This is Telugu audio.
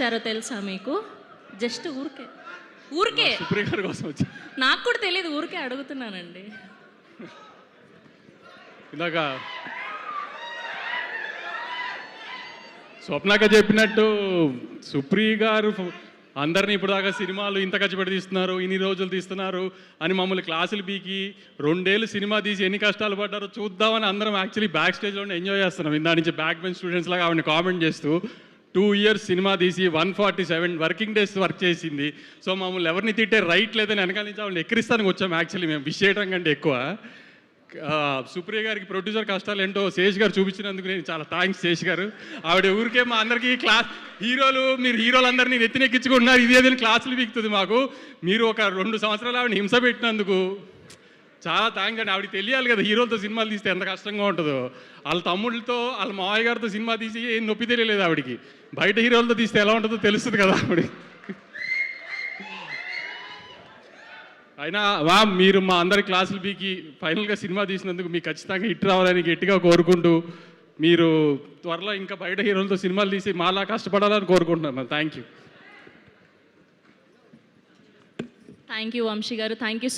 చేశారో తెలుసా మీకు? జస్ట్ ఊరికే ఊరికే సుప్రియ గారి కోసం వచ్చి నాకు కూడా తెలియదు, ఊరికే అడుగుతున్నానండి. ఇందాక స్వప్నాక చెప్పినట్టు సుప్రియ గారు అందరినీ ఇప్పుడు దాకా సినిమాలు ఇంత కష్టపడి తీస్తున్నారు, ఇన్ని రోజులు తీస్తున్నారు అని మమ్మల్ని క్లాసులు పీకి 2 ఏళ్ళు సినిమా తీసి ఎన్ని కష్టాలు పడ్డారో చూద్దామని అందరం యాక్చువల్లీ బ్యాక్ స్టేజ్లోనే ఎంజాయ్ చేస్తున్నాం. ఇందా నుంచి బ్యాక్ బెంచ్ స్టూడెంట్స్ లాగా ఆవిడని కామెంట్ చేస్తూ 2 ఇయర్స్ సినిమా తీసి 147 వర్కింగ్ డేస్ వర్క్ చేసింది. సో మమ్మల్ని ఎవరిని తిట్టే రైట్ లేదని వెనకాల నుంచి ఆవిడని ఎక్కిరిస్తానికి వచ్చాము. యాక్చువల్లీ మేము విష్ చేయడం కంటే ఎక్కువ సుప్రియ గారికి ప్రొడ్యూసర్ కష్టాలు ఏంటో శేష్ గారు చూపించినందుకు నేను చాలా థ్యాంక్స్ శేష్ గారు. ఆవిడ ఊరికే మా అందరికీ క్లాస్ మీరు హీరోలందరినీ నెత్తినెక్కించుకుంటున్నారు, ఇది ఏదైనా క్లాసులు పీకుతుంది మాకు. మీరు ఒక 2 సంవత్సరాలు ఆవిడ హింస పెట్టినందుకు చాలా థ్యాంక్స్ అండి. ఆవిడకి తెలియాలి కదా హీరోలతో సినిమాలు తీస్తే ఎంత కష్టంగా ఉంటుందో. వాళ్ళ తమ్ముళ్ళతో వాళ్ళ మావయ్య గారితో సినిమా తీసి ఏం నొప్పి తెలియలేదు ఆవిడకి. బయట హీరోలతో తీస్తే ఎలా ఉంటుందో తెలుస్తుంది కదా ఆవిడ. అయినా మీరు మా అందరి క్లాసులు పీకి ఫైనల్గా సినిమా తీసినందుకు మీకు ఖచ్చితంగా హిట్ రావాలని గట్టిగా కోరుకుంటూ, మీరు త్వరలో ఇంకా బయట హీరోలతో సినిమాలు తీసి మాలా కష్టపడాలని కోరుకుంటున్నాను. థ్యాంక్ యూ వంశీ గారు, థ్యాంక్ యూ.